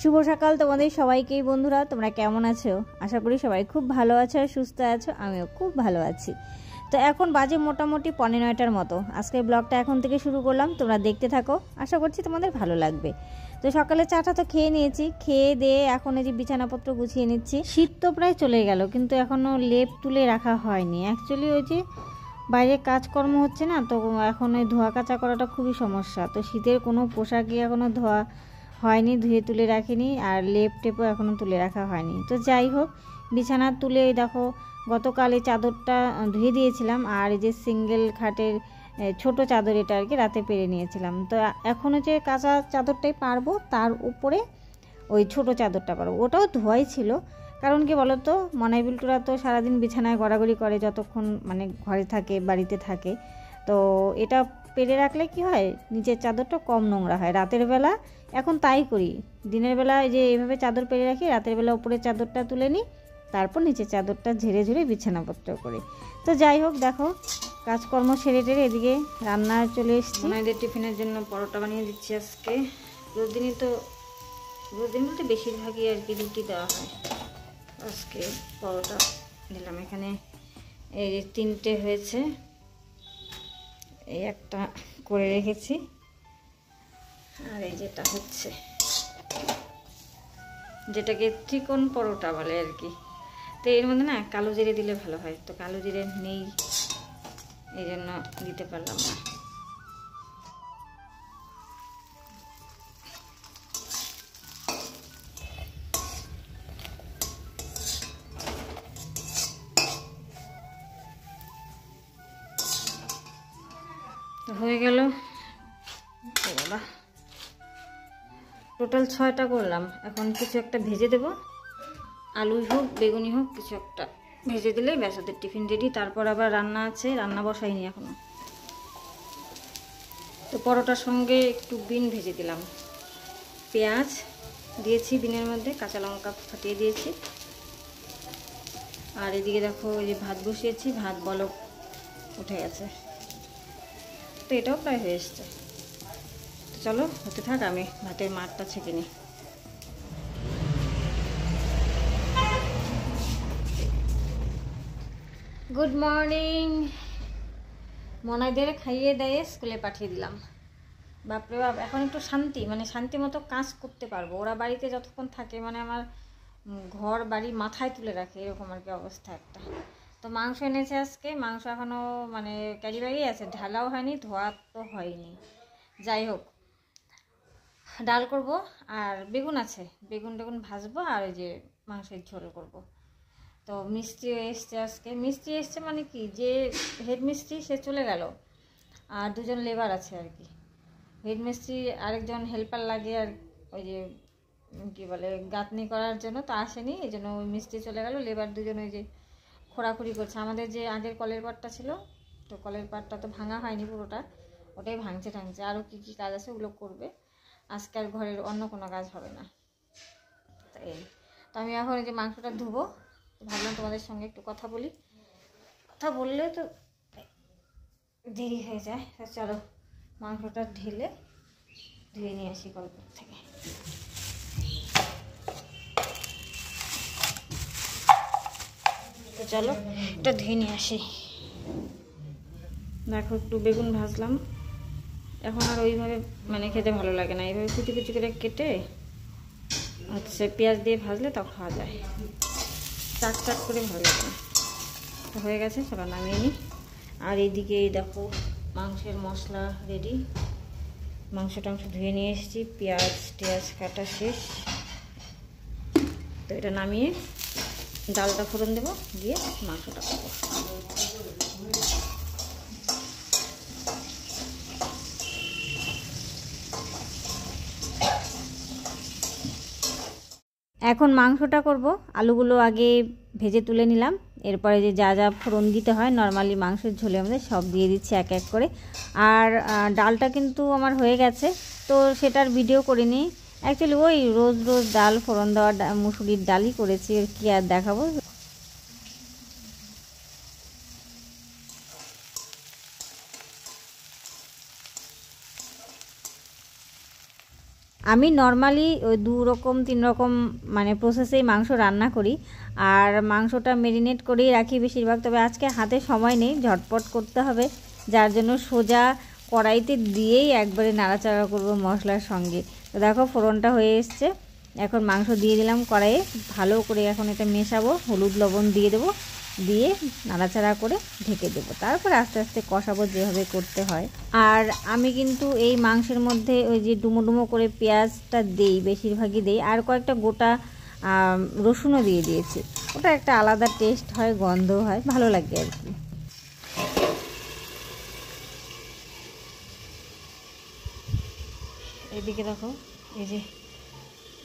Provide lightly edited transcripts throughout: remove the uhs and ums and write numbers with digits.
শুভ সকাল তোমাদের সবাইকেই বন্ধুরা, তোমরা কেমন আছো? আশা করি সবাই খুব ভালো আছো আর সুস্থ আছো। আমিও খুব ভালো আছি। তো এখন বাজে মোটামুটি 9:15টার মতো। আজকের ব্লগটা এখন থেকে শুরু করলাম, তোমরা দেখতে থাকো, আশা করছি তোমাদের ভালো লাগবে। তো সকালে চাটা তো খেয়ে নিয়েছি, খেয়ে দিয়ে এখন এই যে বিছানাপত্র গুছিয়ে নিচ্ছি। শীত তো প্রায় চলে গেল, কিন্তু এখনও লেপ তুলে রাখা হয়নি। অ্যাকচুয়ালি ওই যে বাইরে কাজকর্ম হচ্ছে না, তো এখন ওই ধোয়া কাচা করাটা খুবই সমস্যা। তো শীতের কোনো পোশাকই এখনও ধোয়া হয়নি, ধুয়ে তুলে রাখিনি, আর লেপ টেপও এখনও তুলে রাখা হয়নি। তো যাই হোক, বিছানা তুলে দেখো গতকাল এই চাদরটা ধুয়ে দিয়েছিলাম, আর এই যে সিঙ্গেল খাটের ছোট চাদর এটা আর কি রাতে পেরে নিয়েছিলাম। তো এখন হচ্ছে কাঁচা চাদরটাই পারবো, তার উপরে ওই ছোট চাদরটা পারবো। ওটাও ধোয়াই ছিল, কারণ কি বলো তো, মনাই বিল্টুরা তো সারাদিন বিছানায় গড়াগড়ি করে যতক্ষণ মানে ঘরে থাকে, বাড়িতে থাকে। তো এটা পেরে রাখলে কি হয়, নিচের চাদরটা কম নোংরা হয়। রাতের বেলা এখন তাই করি, দিনের বেলা যে এইভাবে চাদর পেরে রাখি, রাতের বেলা উপরের চাদরটা তুলে নিই, তারপর নিচের চাদরটা ঝেড়ে ঝেড়ে বিছানাপত্র করি। তো যাই হোক, দেখো কাজকর্ম সেরে টেরে এদিকে রান্না চলে এসেছি। ওনাদের টিফিনের জন্য পরোটা বানিয়ে দিচ্ছি আজকে। রোজদিনই তো, রোজদিন বলতে বেশিরভাগই আর কি রুটি দেওয়া হয়, আজকে পরোটা দিলাম। এখানে এই যে 3টে হয়েছে, এই একটা করে রেখেছি, আর এই যেটা হচ্ছে, যেটাকে ত্রিকোণ পরোটা বলে আর কি। তো এর মধ্যে না কালো জিরে দিলে ভালো হয়, তো কালো জিরে নেই, এই জন্য দিতে পারলাম না। হয়ে গেল বাবা, টোটাল 6টা করলাম। এখন কিছু একটা ভেজে দেব, আলুই হোক বেগুনি হোক, কিছু একটা ভেজে দিলেই ব্যাস, ওদের টিফিন রেডি। তারপর আবার রান্না আছে, রান্না বসাইনি এখনো। তো পরোটার সঙ্গে একটু বিন ভেজে দিলাম, পেঁয়াজ দিয়েছি বিনের মধ্যে, কাঁচা লঙ্কা ফাটিয়ে দিয়েছি। আর এদিকে দেখো ওই যে ভাত বসিয়েছি, ভাত বলক উঠে গেছে, তো এটাও প্রায় হয়ে এসছে। তো চলো হতে থাক, আমি ভাতের মারটা ছেঁকে নিই। Good morning. মনাইদের খাইয়ে দিয়ে স্কুলে পাঠিয়ে দিলাম। বাপরে বাপ, এখন একটু শান্তি, মানে শান্তি মতো কাজ করতে পারবো। ওরা বাড়িতে যতক্ষণ থাকে মানে আমার ঘর বাড়ি মাথায় তুলে রাখে, এরকম আর কি অবস্থা একটা। তো মাংস এনেছে আজকে, মাংস এখনও মানে ক্যারি ব্যাগেই আছে, ঢালাও হয়নি, ধোয়া তো হয়নি। যাই হোক, ডাল করব, আর বেগুন আছে, বেগুন টেগুন ভাজবো, আর ওই যে মাংসের ঝোল করব। তো মিস্ত্রি এসছে আজকে, মিস্ত্রি এসছে মানে কি, যে হেড মিস্ত্রি সে চলে গেল, আর 2জন লেবার আছে আর কি। হেড মিস্ত্রি আরেকজন হেল্পার লাগে, আর ওই যে কী বলে গাঁথনি করার জন্য, তো আসেনি, এই জন্য ওই মিস্ত্রি চলে গেল। লেবার 2জন ওই যে খোঁড়াখুড়ি করছে। আমাদের যে আগের কলের পাটটা ছিল, তো কলের পাটটা তো ভাঙা হয়নি পুরোটা, ওটাই ভাঙছে টাঙছে, আরও কী কী কাজ আছে ওগুলো করবে। আজকে আর ঘরের অন্য কোনো কাজ হবে না। তো এই, তো আমি এখন এই যে মাংসটা ধুবো, ভাবলাম তোমাদের সঙ্গে একটু কথা বলি, কথা বললে তো দেরি হয়ে যায়। চলো মাংসটা ঢেলে ধুয়ে নিয়ে আসি কলপার থেকে। তো চলো এটা ধুয়ে নিয়ে আসি। দেখো একটু বেগুন ভাজলাম, এখন আর ওইভাবে মানে খেতে ভালো লাগে না, এইভাবে কুচি কুচি করে কেটে হচ্ছে পেঁয়াজ দিয়ে ভাজলে তাও খাওয়া যায়, চাক চাক করে ভালো লাগে না। তো হয়ে গেছে, চলো নামিয়ে নিই। আর এইদিকে দেখো মাংসের মশলা রেডি, মাংস টাংস ধুয়ে নিয়ে এসেছি, পেঁয়াজ টেয়াজ কাটা শেষ। তো এটা নামিয়ে ডালটা ফোড়ন দেবো, দিয়ে মাংসটা করবো। এখন মাংসটা করব, আলুগুলো আগে ভেজে তুলে নিলাম, এরপরে যে যা যা ফোড়ন দিতে হয় নর্মালি মাংসের ঝোলের মধ্যে সব দিয়ে দিচ্ছি এক এক করে। আর ডালটা কিন্তু আমার হয়ে গেছে, তো সেটার ভিডিও করিনি। অ্যাকচুয়ালি ওই রোজ রোজ ডাল ফোড়ন দেওয়া মুসুরির ডালই করেছি, কি আর দেখাবো। আমি নর্মালি ওই 2 রকম 3 রকম মানে প্রসেসেই মাংস রান্না করি, আর মাংসটা ম্যারিনেট করেই রাখি বেশিরভাগ। তবে আজকে হাতে সময় নেই, ঝটপট করতে হবে, যার জন্য সোজা কড়াইতে দিয়েই একবারে নাড়াচাড়া করব মশলার সঙ্গে। তো দেখো ফোড়নটা হয়ে এসছে, এখন মাংস দিয়ে দিলাম কড়াইয়ে, ভালো করে এখন এটা মেশাবো, হলুদ লবণ দিয়ে দেবো, দিয়ে নাড়াচাড়া করে ঢেকে দেবো, তারপর আস্তে আস্তে কষাবো যেভাবে করতে হয়। আর আমি কিন্তু এই মাংসের মধ্যে ওই যে ডুমো ডুমো করে পেঁয়াজটা দেই, বেশিরভাগই দেই, আর কয়েকটা গোটা রসুনও দিয়ে দিয়েছি। ওটা একটা আলাদা টেস্ট হয়, গন্ধ হয়, ভালো লাগে আর কি। এদিকে দেখো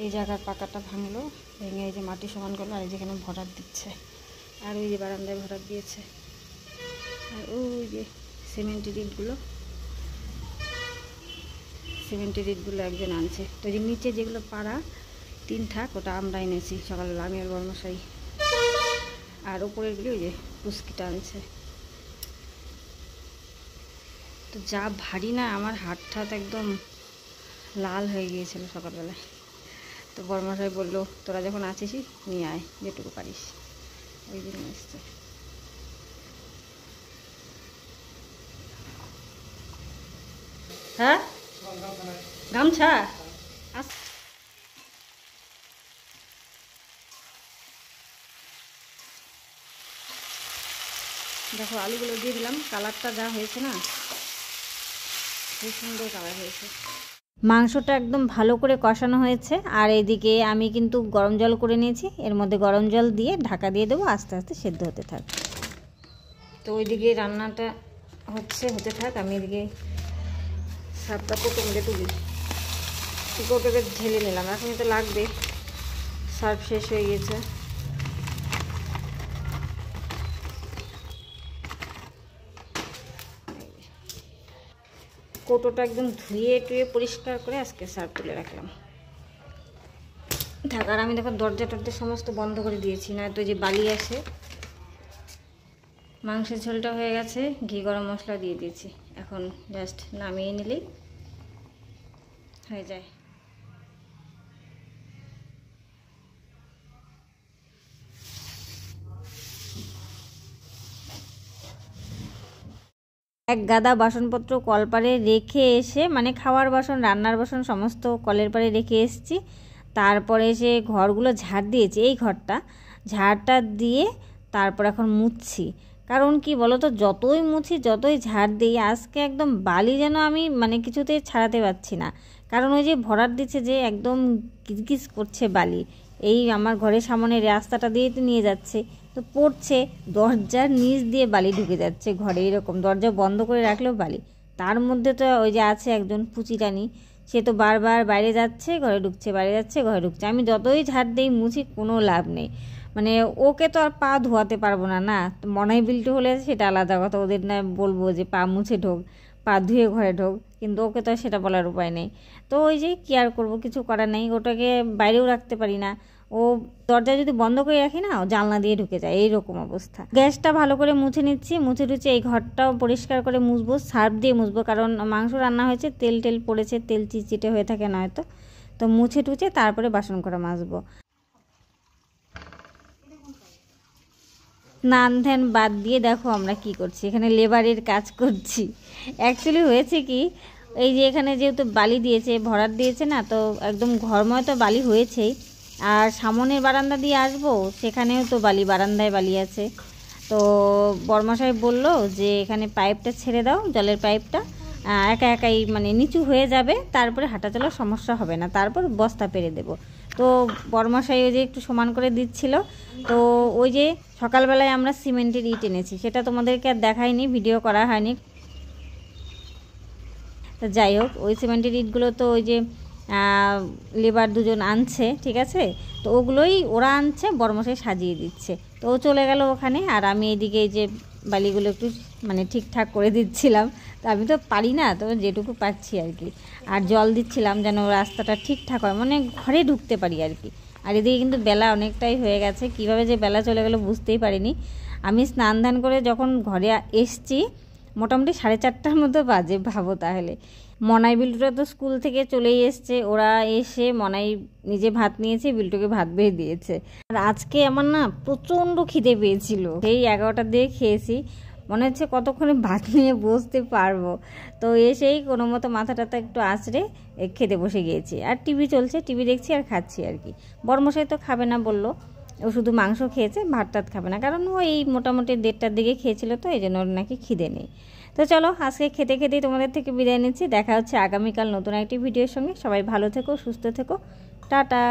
এই জায়গার পাকাটা ভাঙলো, ভেঙে এই যে মাটি সমান করলো, আর যেখানে ভরাট দিচ্ছে, আর ওই যে বারান্দায় ভরাট দিয়েছে, আর ওই যে সিমেন্টের ইটগুলো একজন আনছে। তো যে নিচে যেগুলো পাড়া 3 থাক ওটা আমরা এনেছি সকালবেলা, আমি আর বর্মশাই, আর ওপরেরগুলি ওই যে পুস্কিটা আনছে। তো যা ভারী না, আমার হাত একদম লাল হয়ে গিয়েছিল সকালবেলায়। তো বর্মশাই বললো তোরা যখন আছিসই নিয়ে আয় যেটুকু পারিস, ওই জন্য এসছে। হ্যাঁ গামছা দেখো আলুগুলো দিয়ে দিলাম, কালারটা যা হয়েছে না, খুব সুন্দর কালার হয়েছে। মাংসটা একদম ভালো করে কষানো হয়েছে, আর এদিকে আমি কিন্তু গরম জল করে নিয়েছি, এর মধ্যে গরম জল দিয়ে ঢাকা দিয়ে দেবো, আস্তে আস্তে সেদ্ধ হতে থাক। তো ওইদিকে রান্নাটা হতে থাক, আমি এদিকে সাপটা কোটোকে তুলি, কোটোকে ঢেলে নিলাম, এখন তো লাগবে, সার্ফ শেষ হয়ে গেছে। কোটোটা একদম ধুয়ে টুয়ে পরিষ্কার করে আজকে সার্ফ তুলে রাখলাম। ঢাকার আমি দেখো দরজা টরজা সমস্ত বন্ধ করে দিয়েছি, না তো যে বালি আসে। মাংসের ঝোলটা হয়ে গেছে, ঘি গরম মশলা দিয়ে দিয়েছি, এখন জাস্ট নামিয়ে নিলেই হয়ে যায়। এক গাদা বাসনপত্র কলপারে রেখে এসে, মানে খাওয়ার বাসন রান্নার বাসন সমস্ত কলের পাড়ে রেখে এসেছি, তারপরে এসে ঘরগুলো ঝাড় দিয়েছি, এই ঘরটা ঝাড়টা দিয়ে তারপর এখন মুছছি। কারণ কি বলো তো, যতই মুছি যতই ঝাড় দিই, আজকে একদম বালি যেন আমি মানে কিছুতেই ছাড়াতে পারছি না। কারণ ওই যে ভরাট দিচ্ছে যে একদম কিচকিচ করছে বালি, এই আমার ঘরের সামনে রাস্তাটা দিয়েই তো নিয়ে যাচ্ছে, তো পড়ছে, দরজার নিচ দিয়ে বালি ঢুকে যাচ্ছে ঘরে, এরকম দরজা বন্ধ করে রাখলেও বালি। তার মধ্যে তো ওই যে আছে একজন পুচিরানি, সে তো বারবার বাইরে যাচ্ছে ঘরে ঢুকছে, বাইরে যাচ্ছে ঘরে ঢুকছে, আমি যতই ঝাড় দিই মুছি কোনো লাভ নেই। মানে ওকে তো আর পা ধোয়াতে পারবো না, না মনাই বিল্টু হলে সেটা আলাদা কথা, ওদের না বলবো যে পা মুছে ঢোক, পা ধুয়ে ঘরে ঢোক, কিন্তু ওকে তো সেটা বলার উপায় নেই। তো ওই যে কি আর করবো, কিছু করার নেই, ওটাকে বাইরেও রাখতে পারি না, ও দরজা যদি বন্ধ করে রাখি না, ও জানলা দিয়ে ঢুকে যায়, এইরকম অবস্থা। গ্যাসটা ভালো করে মুছে নিচ্ছি, মুছে টুছে এই ঘরটাও পরিষ্কার করে মুছবো, সার্ফ দিয়ে মুছবো, কারণ মাংস রান্না হয়েছে, তেল টেল পড়েছে, তেল চিটচিটে হয়ে থাকে নয়তো, তো মুছে টুছে তারপরে বাসন করা মাজবো। স্নান ধ্যান বাদ দিয়ে দেখো আমরা কি করছি, এখানে লেবারের কাজ করছি। অ্যাকচুয়ালি হয়েছে কি, এই যে এখানে যেহেতু বালি দিয়েছে, ভরাট দিয়েছে না, তো একদম ঘরময় তো বালি হয়েছেই, আর সামনের বারান্দা দিয়ে আসবো, সেখানেও তো বালি, বারান্দায় বালি আছে। তো বর্মশাই বলল যে এখানে পাইপটা ছেড়ে দাও, জলের পাইপটা একা একাই মানে নিচু হয়ে যাবে, তারপরে হাঁটা চলার সমস্যা হবে না, তারপর বস্তা পেরে দেবো। তো বর্মশাই ওই যে একটু সমান করে দিচ্ছিল। তো ওই যে সকালবেলায় আমরা সিমেন্টের ইট এনেছি, সেটা তোমাদেরকে আর দেখাইনি, ভিডিও করা হয়নি। তো যাই হোক, ওই সিমেন্টের ইটগুলো তো ওই যে লেবার দুজন আনছে, ঠিক আছে, তো ওগুলোই ওরা আনছে, বর্মশাই সাজিয়ে দিচ্ছে। তো ও চলে গেল ওখানে, আর আমি এদিকে এই যে বালিগুলো একটু মানে ঠিকঠাক করে দিচ্ছিলাম। তো আমি তো পারি না, তো যেটুকু পারছি আর কি, আর জল দিচ্ছিলাম যেন রাস্তাটা ঠিকঠাক হয়, মানে ঘরে ঢুকতে পারি আর কি। আর এদিকে কিন্তু বেলা অনেকটাই হয়ে গেছে, কিভাবে যে বেলা চলে গেল বুঝতেই পারিনি। আমি স্নান ধান করে যখন ঘরে এসছি মোটামুটি 4:30টার মতো বাজে, ভাবো তাহলে। মনাই বিল্টুরা তো স্কুল থেকে চলেই এসছে, ওরা এসে মনাই নিজে ভাত নিয়েছে, বিল্টুকে ভাত বেড়ে দিয়েছে। আর আজকে আমার না প্রচণ্ড খিদে পেয়েছিল, সেই 11টার দিকে খেয়েছি, মনে হচ্ছে কতক্ষণে ভাত নিয়ে বসতে পারবো। তো এসেই কোনো মতো মাথা টাথা একটু আঁচড়ে খেতে বসে গিয়েছি। আর টিভি চলছে, টিভি দেখছি আর খাচ্ছি আর কি। বড়মশাই তো খাবে না বললো, ও শুধু মাংস খেয়েছে, ভাত টাত খাবে না, কারণ ও এই মোটামুটি 1:30টার দিকে খেয়েছিল, তো এই জন্য ওর নাকি খিদে নেই। তো চলো আজকে খেতে খেতেই তোমাদের থেকে বিদায় নিচ্ছি। দেখা হচ্ছে আগামীকাল নতুন একটি ভিডিওর সঙ্গে। সবাই ভালো থেকো, সুস্থ থেকো, টাটা।